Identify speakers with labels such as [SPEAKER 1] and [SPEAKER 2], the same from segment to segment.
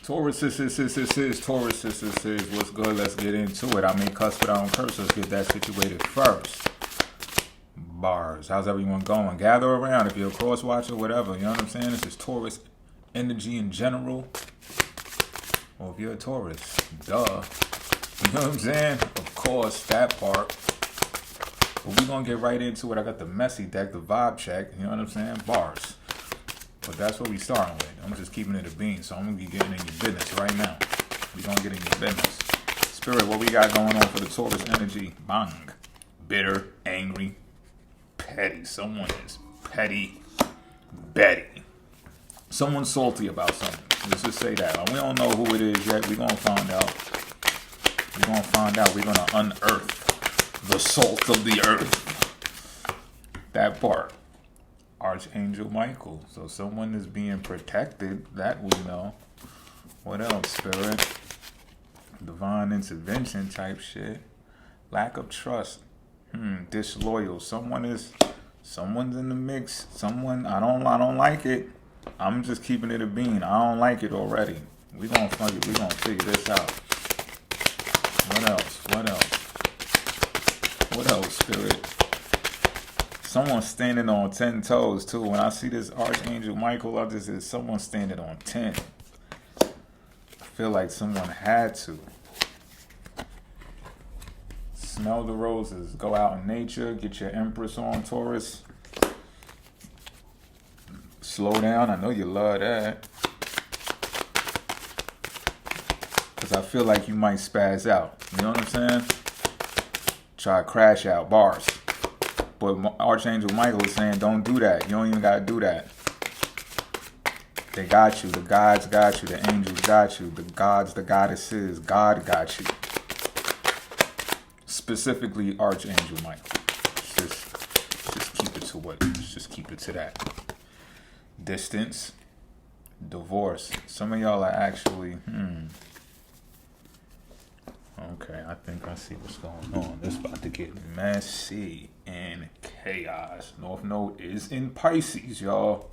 [SPEAKER 1] Taurus, Taurus, what's good? Let's get into it. I may cuss, but I don't curse. Let's get that situated first. Bars. How's everyone going? Gather around if you're a cross watcher, whatever. You know what I'm saying? This is Taurus energy in general. Or if you're a Taurus, duh. You know what I'm saying? Of course, that part. But we're going to get right into it. I got the messy deck, the vibe check. You know what I'm saying? Bars. But that's what we starting with. I'm just keeping it a bean, so I'm going to be getting in your business right now. We're going to get in your business. Spirit, what we got going on for the Taurus energy? Bang. Bitter, angry, petty. Someone is petty, Betty. Someone's salty about something. Let's just say that. We don't know who it is yet. We're going to find out. We're going to find out. We're going to unearth the salt of the earth. That part. Archangel Michael. So someone is being protected. That we know. What else, Spirit? Divine intervention type shit. Lack of trust. Disloyal. Someone's in the mix. I don't like it. I'm just keeping it a bean. I don't like it already. We're gonna figure this out. What else, Spirit? Someone's standing on 10 toes, too. When I see this Archangel Michael, I just said someone's standing on 10. I feel like someone had to. Smell the roses. Go out in nature. Get your Empress on, Taurus. Slow down. I know you love that. Because I feel like you might spaz out. You know what I'm saying? Try to crash out. Bars. But Archangel Michael is saying, don't do that. You don't even got to do that. They got you. The gods got you. The angels got you. The gods, the goddesses. God got you. Specifically, Archangel Michael. Just keep it to what? Just keep it to that. Distance. Divorce. Some of y'all are actually, Okay, I think I see what's going on. This about to get messy and chaos. North Node is in Pisces, y'all.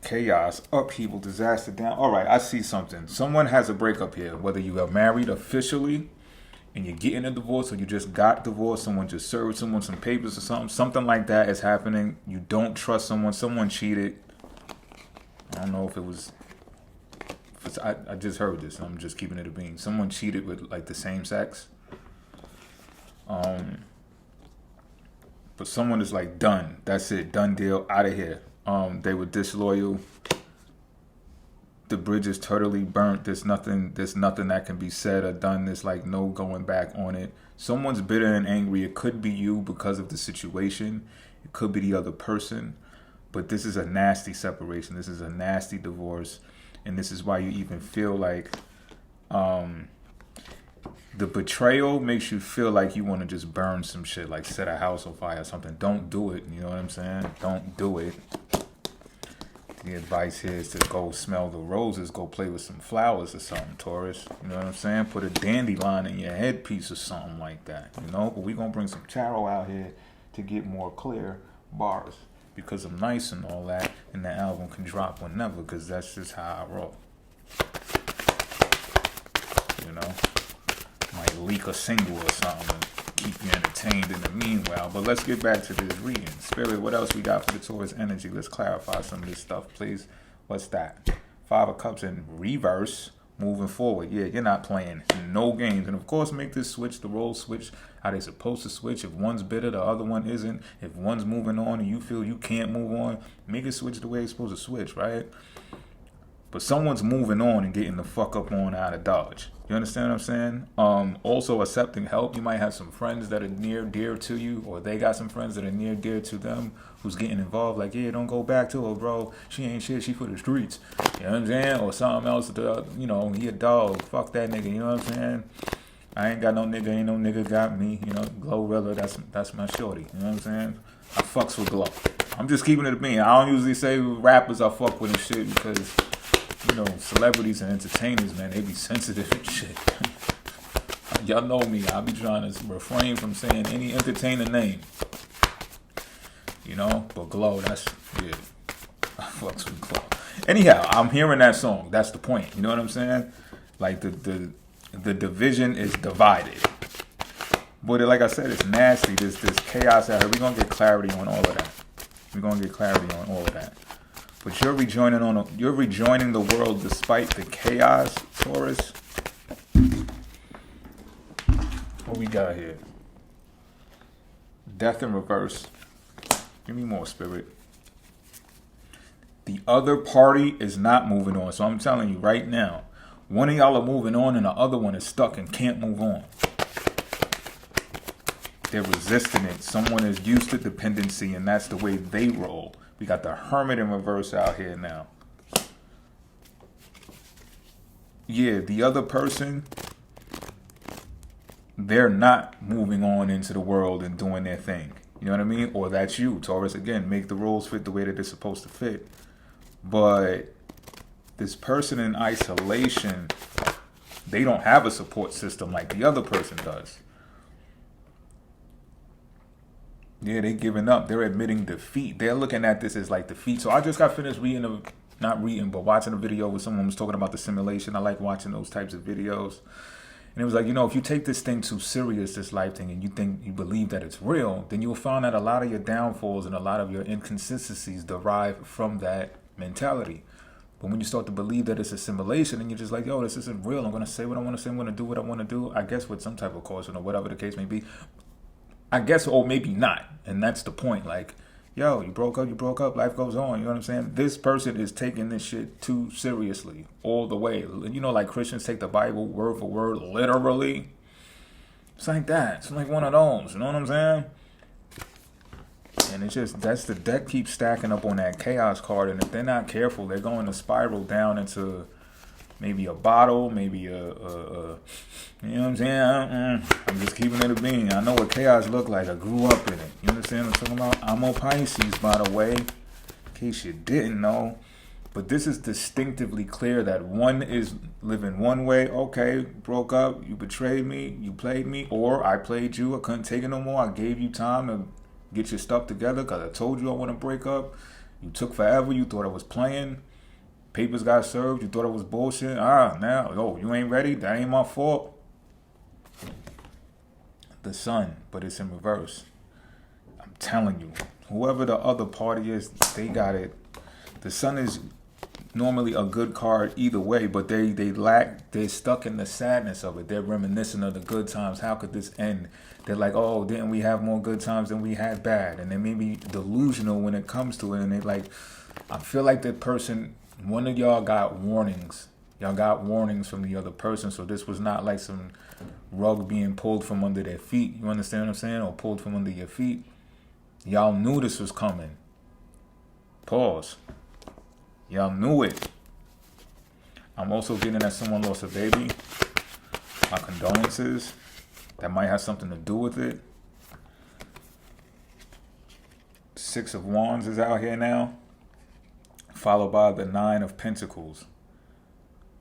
[SPEAKER 1] Chaos, upheaval, disaster, down. All right, I see something. Someone has a breakup here. Whether you are married officially and you're getting a divorce or you just got divorced, someone just served someone some papers or something. Something like that is happening. You don't trust someone. Someone cheated. I don't know if it was... I just heard this. I'm just keeping it a bean. Someone cheated with like the same sex. But someone is like done. That's it. Done deal. Out of here. They were disloyal. The bridge is totally burnt. There's nothing that can be said or done. There's like no going back on it. Someone's bitter and angry. It could be you because of the situation. It could be the other person. But this is a nasty separation. This is a nasty divorce. And this is why you even feel like the betrayal makes you feel like you want to just burn some shit, like set a house on fire or something. Don't do it. You know what I'm saying? Don't do it. The advice here is to go smell the roses, go play with some flowers or something, Taurus. You know what I'm saying? Put a dandelion in your headpiece or something like that. You know? But we're going to bring some tarot out here to get more clear bars. Because I'm nice and all that, and the album can drop whenever, because that's just how I roll. You know? Might leak a single or something and keep you entertained in the meanwhile. But let's get back to this reading. Spirit, what else we got for the Taurus energy? Let's clarify some of this stuff, please. What's that? 5 of Cups in reverse. Moving forward. Yeah, you're not playing no games. And of course, make this switch, the role switch, how they supposed to switch. If one's bitter, the other one isn't. If one's moving on and you feel you can't move on, make it switch the way it's supposed to switch, right? But someone's moving on and getting the fuck up on out of Dodge. You understand what I'm saying? Also accepting help. You might have some friends that are near, dear to you, or they got some friends that are near, dear to them who's getting involved. Like, yeah, don't go back to her, bro. She ain't shit. She for the streets. You know what I'm saying? Or something else. You know, he a dog. Fuck that nigga. You know what I'm saying? I ain't got no nigga. Ain't no nigga got me. You know, Glorilla, that's my shorty. You know what I'm saying? I fucks with Glow. I'm just keeping it a bean. I don't usually say rappers I fuck with and shit because... You know, celebrities and entertainers, man, they be sensitive and shit. Y'all know me. I be trying to refrain from saying any entertainer name. You know? But Glow, that's, yeah. I fucks with Glow. Anyhow, I'm hearing that song. That's the point. You know what I'm saying? Like the division is divided. But like I said, it's nasty. This chaos out here. We're gonna get clarity on all of that. We're gonna get clarity on all of that. But you're rejoining the world despite the chaos, Taurus. What we got here? Death in reverse. Give me more, Spirit. The other party is not moving on. So I'm telling you right now, one of y'all are moving on and the other one is stuck and can't move on. They're resisting it. Someone is used to dependency and that's the way they roll. We got the Hermit in reverse out here now. Yeah, the other person, they're not moving on into the world and doing their thing. You know what I mean? Or that's you, Taurus. Again, make the rules fit the way that they're supposed to fit. But this person in isolation, they don't have a support system like the other person does. Yeah, they're giving up. They're admitting defeat. They're looking at this as like defeat. So I just got finished watching a video where someone was talking about the simulation. I like watching those types of videos. And it was like, if you take this thing too serious, this life thing, and you believe that it's real, then you'll find that a lot of your downfalls and a lot of your inconsistencies derive from that mentality. But when you start to believe that it's a simulation and you're just like, this isn't real. I'm going to say what I want to say. I'm going to do what I want to do. I guess with some type of caution or whatever the case may be. I guess, or maybe not. And that's the point. Like, you broke up, life goes on. You know what I'm saying? This person is taking this shit too seriously all the way. Like Christians take the Bible word for word, literally. It's like that. It's like one of those. You know what I'm saying? And it's just, that's the deck keeps stacking up on that chaos card. And if they're not careful, they're going to spiral down into maybe a bottle, maybe you know what I'm saying? I'm just keeping it a being. I know what chaos look like. I grew up in it. You understand what I'm talking about? I'm a Pisces, by the way, in case you didn't know. But this is distinctively clear that one is living one way. Okay, broke up, you betrayed me, you played me, or I played you, I couldn't take it no more. I gave you time to get your stuff together because I told you I want to break up. You took forever, you thought I was playing. Papers got served, you thought it was bullshit. You ain't ready? That ain't my fault. The Sun, but it's in reverse. I'm telling you, whoever the other party is, they got it. The Sun is normally a good card either way, but they're stuck in the sadness of it. They're reminiscent of the good times. How could this end? They're like, didn't we have more good times than we had bad? And they may be delusional when it comes to it. And they like, I feel like that person, one of y'all got warnings. Y'all got warnings from the other person. So this was not like some rug being pulled from under their feet. You understand what I'm saying? Or pulled from under your feet. Y'all knew this was coming. Pause. Y'all knew it. I'm also getting that someone lost a baby. My condolences. That might have something to do with it. 6 of Wands is out here now, followed by the 9 of Pentacles.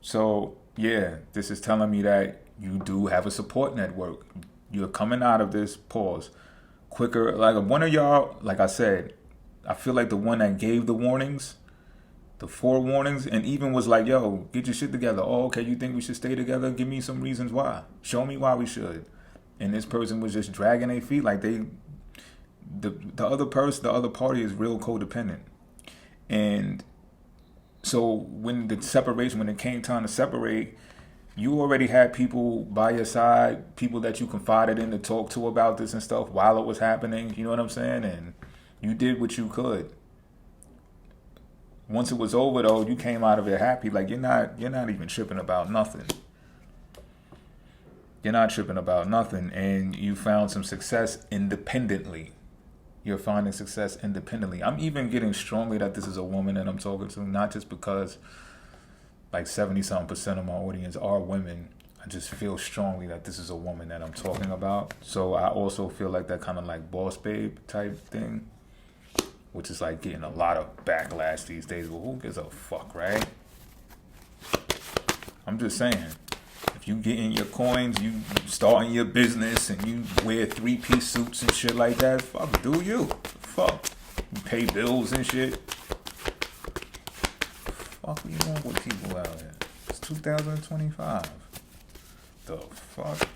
[SPEAKER 1] So, this is telling me that you do have a support network. You're coming out of this, pause, quicker. Like one of y'all, like I said, I feel like the one that gave the warnings, the 4 warnings, and even was like, get your shit together. Oh, okay, you think we should stay together? Give me some reasons why. Show me why we should. And this person was just dragging their feet like the other person, the other party is real codependent. And so when it came time to separate, you already had people by your side, people that you confided in to talk to about this and stuff while it was happening. You know what I'm saying? And you did what you could. Once it was over, though, you came out of it happy. Like you're not even tripping about nothing. You're not tripping about nothing, and you found some success independently. You're finding success independently. I'm even getting strongly that this is a woman that I'm talking to, not just because like 70-something% of my audience are women. I just feel strongly that this is a woman that I'm talking about. So I also feel like that kind of like boss babe type thing, which is like getting a lot of backlash these days. Well, who gives a fuck, right? I'm just saying. If you get in your coins, you starting your business, and you wear 3-piece suits and shit like that, fuck, do you? Fuck. You pay bills and shit. What do you want with people out here? It's 2025. The fuck?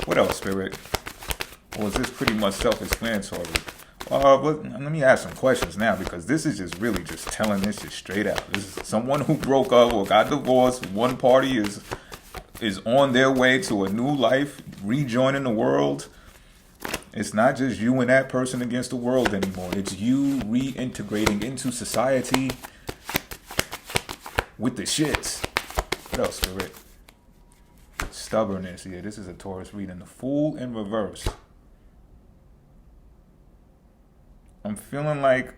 [SPEAKER 1] What else, Spirit? Or is this pretty much self-explanatory? But let me ask some questions now, because this is just really just telling this shit straight out. This is someone who broke up or got divorced. One party is on their way to a new life, rejoining the world. It's not just you and that person against the world anymore. It's you reintegrating into society with the shits. What else, Spirit? Stubbornness. Yeah, this is a Taurus reading. The Fool in reverse. I'm feeling like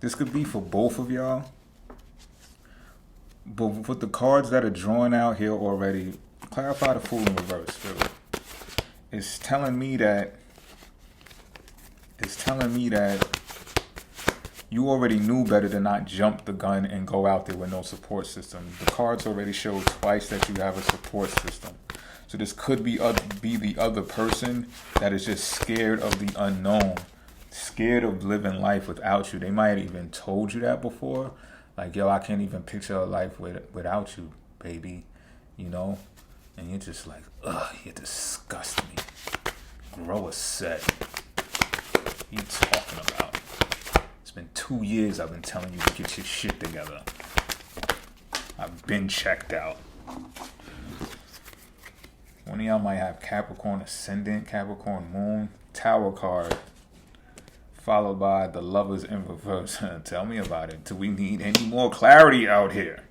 [SPEAKER 1] this could be for both of y'all. But with the cards that are drawn out here already, clarify the Fool in reverse, Spirit. It's telling me that you already knew better to not jump the gun and go out there with no support system. The cards already show twice that you have a support system. So this could be the other person that is just scared of the unknown, scared of living life without you. They might have even told you that before. Like, yo, I can't even picture a life without you, baby. You know? And you're just like, ugh, you disgust me. Grow a set. What are you talking about? It's been 2 years I've been telling you to get your shit together. I've been checked out. One of y'all might have Capricorn Ascendant, Capricorn Moon, Tower card, followed by the Lovers in reverse. Tell me about it. Do we need any more clarity out here?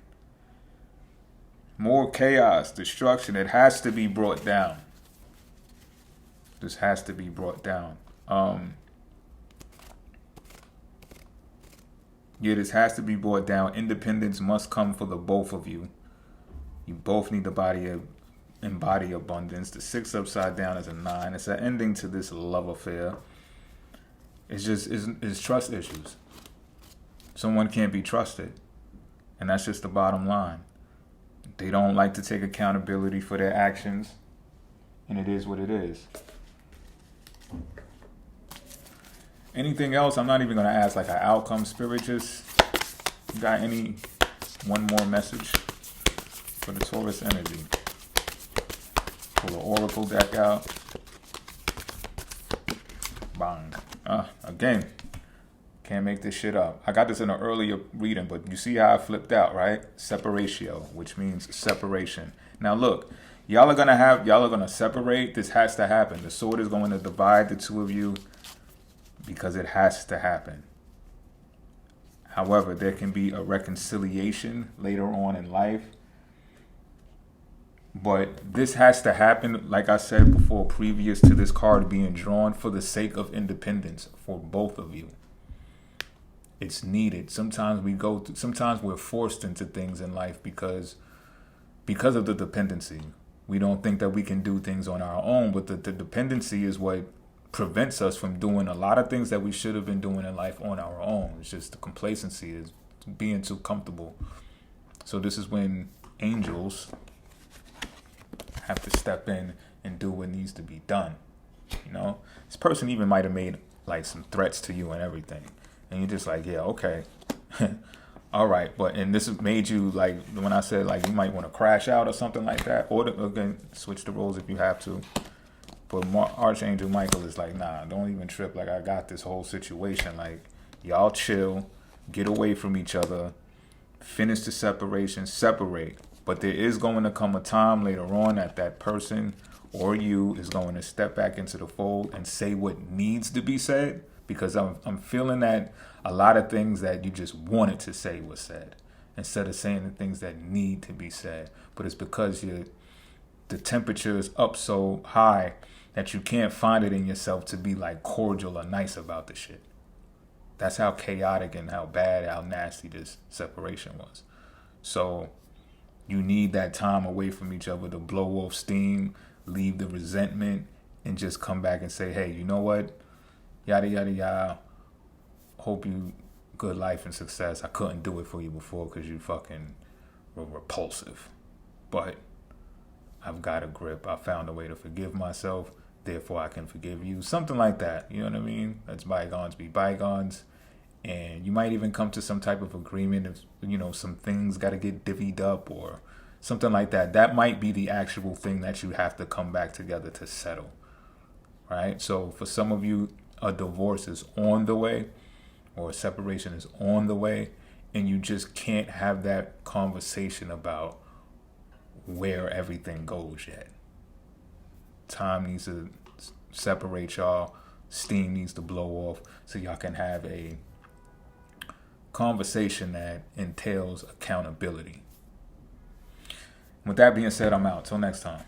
[SPEAKER 1] More chaos, destruction. It has to be brought down. This has to be brought down. Yeah, this has to be brought down. Independence must come for the both of you. You both need to embody abundance. The 6 upside down is a 9. It's an ending to this love affair. It's trust issues. Someone can't be trusted. And that's just the bottom line. They don't like to take accountability for their actions. And it is what it is. Anything else? I'm not even going to ask like an outcome, Spirit. Just got one more message for the Taurus energy? Pull the Oracle deck out. Bang. Again, can't make this shit up. I got this in an earlier reading, but you see how I flipped out, right? Separatio, which means separation. Now look, y'all are gonna separate. This has to happen. The sword is going to divide the two of you because it has to happen. However, there can be a reconciliation later on in life. But this has to happen, like I said before, previous to this card being drawn, for the sake of independence for both of you. It's needed. Sometimes we're forced into things in life because of the dependency. We don't think that we can do things on our own, but the dependency is what prevents us from doing a lot of things that we should have been doing in life on our own. It's just the complacency, is being too comfortable. So this is when angels have to step in and do what needs to be done. You know, this person even might have made like some threats to you and everything, and you're just like, yeah, okay. All right, and this made you, like, when I said like you might want to crash out or something like that, or again, switch the roles if you have to. But Archangel Michael is like, nah, don't even trip. Like, I got this whole situation. Like, y'all chill, get away from each other, finish the separation, separate. But there is going to come a time later on that person or you is going to step back into the fold and say what needs to be said, because I'm feeling that a lot of things that you just wanted to say was said instead of saying the things that need to be said. But it's because the temperature is up so high that you can't find it in yourself to be like cordial or nice about the shit. That's how chaotic and how bad, how nasty this separation was. So you need that time away from each other to blow off steam, leave the resentment, and just come back and say, hey, you know what? Yada, yada, yada. Hope you good life and success. I couldn't do it for you before because you fucking were repulsive. But I've got a grip. I found a way to forgive myself. therefore I can forgive you. Something like that. You know what I mean? Let's bygones be bygones. And you might even come to some type of agreement if, you know, some things got to get divvied up or something like that. That might be the actual thing that you have to come back together to settle. Right? So for some of you, a divorce is on the way or a separation is on the way, and you just can't have that conversation about where everything goes yet. Time needs to separate y'all. Steam needs to blow off so y'all can have a conversation that entails accountability. With that being said, I'm out. Till next time.